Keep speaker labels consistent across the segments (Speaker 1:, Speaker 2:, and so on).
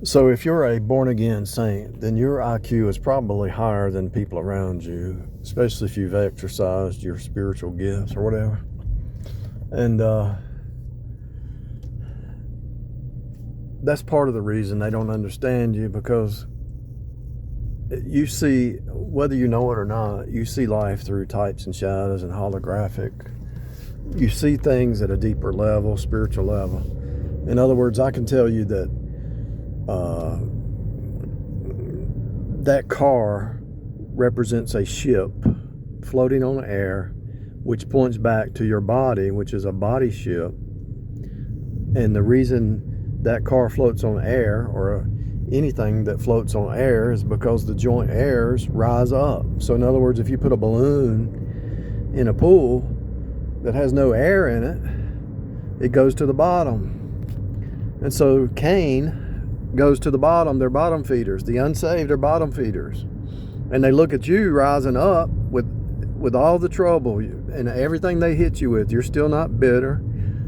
Speaker 1: So if you're a born-again saint, then your IQ is probably higher than people around you, especially if you've exercised your spiritual gifts or whatever. And that's part of the reason they don't understand you, because you see, whether you know it or not, you see life through types and shadows and holographic. You see things at a deeper level, spiritual level. In other words, I can tell you that that car represents a ship floating on air, which points back to your body, which is a body ship. And the reason that car floats on air, or anything that floats on air, is because the joint airs rise up. So in other words, if you put a balloon in a pool that has no air in it, it goes to the bottom. And so Cain goes to the bottom. They're bottom feeders. The unsaved are bottom feeders. And they look at you rising up with all the trouble and everything they hit you with. You're still not bitter.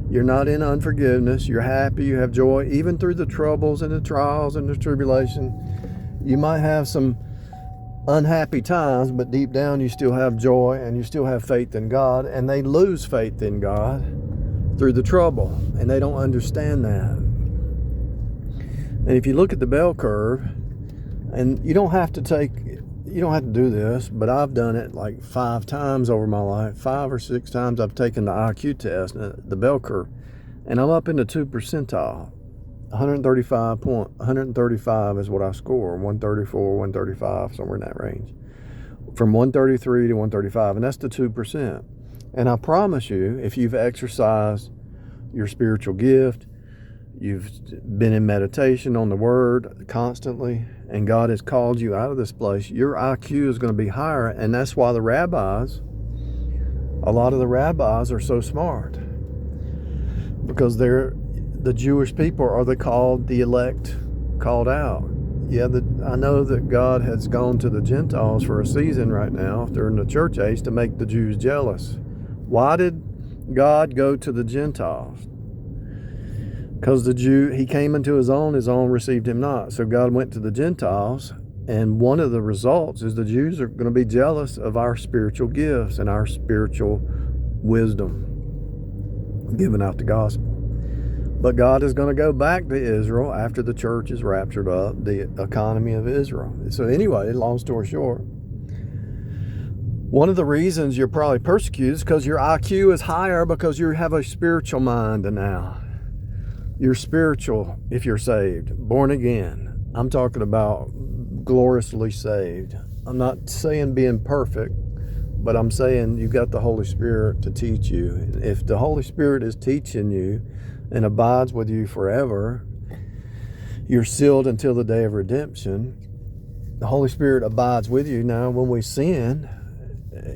Speaker 1: You're not in unforgiveness. You're happy. You have joy. Even through the troubles and the trials and the tribulation, you might have some unhappy times, but deep down you still have joy and you still have faith in God. And they lose faith in God through the trouble, and they don't understand that. And if you look at the bell curve, and you don't have to do this, but I've done it like 5 times over my life. 5 or 6 times I've taken the IQ test, the bell curve, and I'm up in the 2 percentile. 135 is what I score. 134, 135, somewhere in that range. From 133 to 135, and that's the 2%. And I promise you, if you've exercised your spiritual gift, you've been in meditation on the Word constantly, and God has called you out of this place, your IQ is going to be higher. And that's why a lot of the rabbis are so smart, because the Jewish people are the elect, called out. Yeah, I know that God has gone to the Gentiles for a season right now during the church age to make the Jews jealous. Why did God go to the Gentiles? Because he came into his own received him not. So God went to the Gentiles, and one of the results is the Jews are going to be jealous of our spiritual gifts and our spiritual wisdom, giving out the gospel. But God is going to go back to Israel after the church is raptured up, the economy of Israel. So anyway, long story short, one of the reasons you're probably persecuted is because your IQ is higher, because you have a spiritual mind now. You're spiritual if you're saved, born again. I'm talking about gloriously saved. I'm not saying being perfect, but I'm saying you've got the Holy Spirit to teach you. If the Holy Spirit is teaching you and abides with you forever, you're sealed until the day of redemption. The Holy Spirit abides with you. Now, when we sin,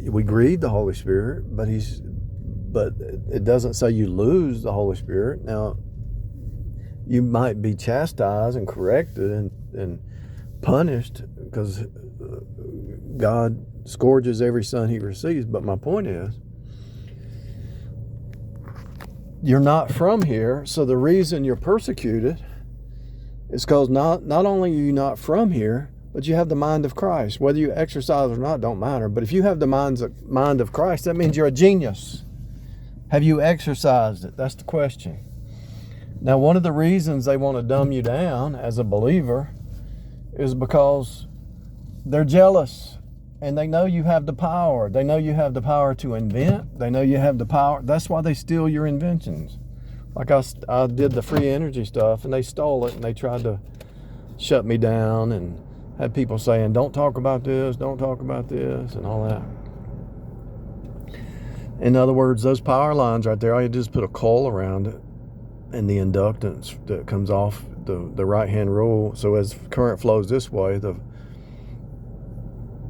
Speaker 1: we grieve the Holy Spirit, but it doesn't say you lose the Holy Spirit. Now, you might be chastised and corrected and punished, because God scourges every son he receives. But my point is, you're not from here, so the reason you're persecuted is because not only are you not from here, but you have the mind of Christ. Whether you exercise or not don't matter. But if you have the mind of Christ, that means you're a genius. Have you exercised it? That's the question. Now, one of the reasons they want to dumb you down as a believer is because they're jealous, and they know you have the power. They know you have the power to invent. They know you have the power. That's why they steal your inventions. Like I did the free energy stuff, and they stole it, and they tried to shut me down, and had people saying, don't talk about this, and all that. In other words, those power lines right there, all you do is put a coil around it, and the inductance that comes off the right-hand rule. So as current flows this way,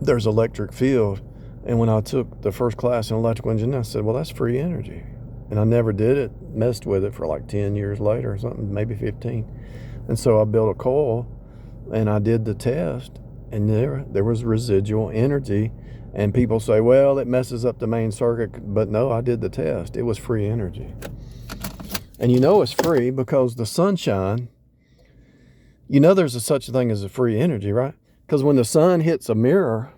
Speaker 1: there's electric field. And when I took the first class in electrical engineering, I said, well, that's free energy. And I never did it, messed with it for like 10 years later or something, maybe 15. And so I built a coil, and I did the test, and there was residual energy. And people say, well, it messes up the main circuit. But no, I did the test. It was free energy. And you know it's free because the sunshine You know there's such a thing as a free energy, right? Because when the sun hits a mirror,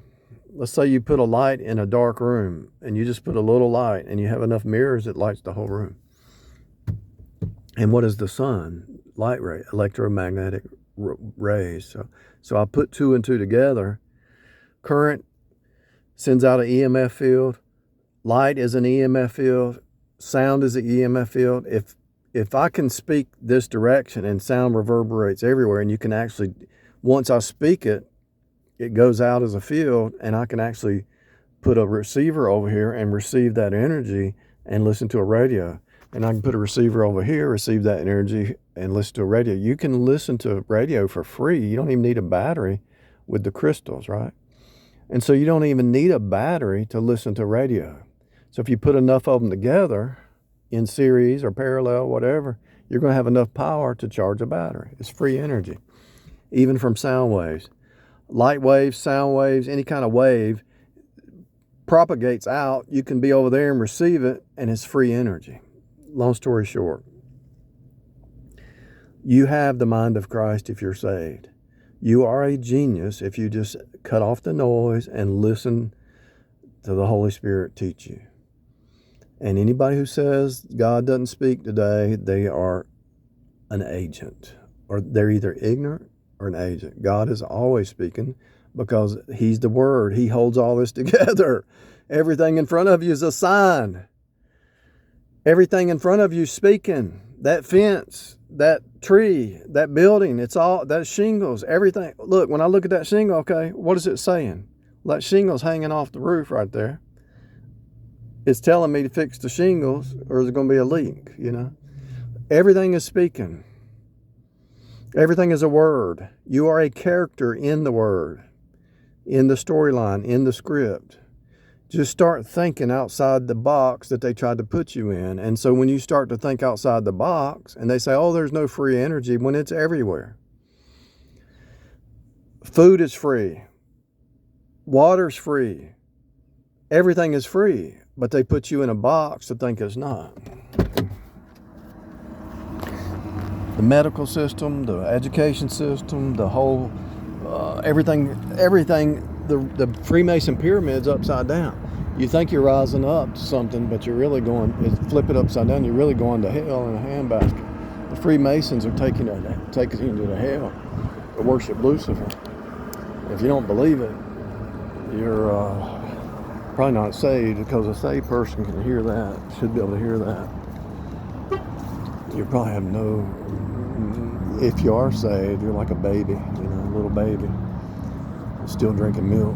Speaker 1: let's say you put a light in a dark room and you just put a little light and you have enough mirrors, it lights the whole room. And what is the sun? Light ray, electromagnetic rays. So I put two and two together. Current sends out an EMF field. Light is an EMF field. Sound is an EMF field. If I can speak this direction and sound reverberates everywhere, and you can actually, once I speak it, it goes out as a field, and I can actually put a receiver over here and receive that energy and listen to a radio. And I can put a receiver over here, receive that energy, and listen to a radio. You can listen to radio for free. You don't even need a battery with the crystals, right? And so you don't even need a battery to listen to radio. So if you put enough of them together in series or parallel, whatever, you're going to have enough power to charge a battery. It's free energy, even from sound waves. Light waves, sound waves, any kind of wave propagates out. You can be over there and receive it, and it's free energy. Long story short, you have the mind of Christ if you're saved. You are a genius if you just cut off the noise and listen to the Holy Spirit teach you. And anybody who says God doesn't speak today, they are an agent, or they're either ignorant or an agent. God is always speaking because He's the Word. He holds all this together. Everything in front of you is a sign. Everything in front of you is speaking. That fence, that tree, that building, it's all, that shingles, everything. Look, when I look at that shingle, okay, what is it saying? Well, that shingle's hanging off the roof right there. It's telling me to fix the shingles or there's going to be a leak, you know. Everything is speaking. Everything is a word. You are a character in the word, in the storyline, in the script. Just start thinking outside the box that they tried to put you in. And so when you start to think outside the box and they say, oh, there's no free energy, when it's everywhere. Food is free. Water's free. Everything is free. But they put you in a box to think it's not. The medical system, the education system, the whole, everything, the Freemason pyramid's upside down. You think you're rising up to something, but you're really going, flip it upside down, you're really going to hell in a handbasket. The Freemasons are taking you to hell to worship Lucifer. If you don't believe it, you're probably not saved, because a saved person can hear that, should be able to hear that. You probably have no, if you are saved, you're like a baby, you know, a little baby, still drinking milk.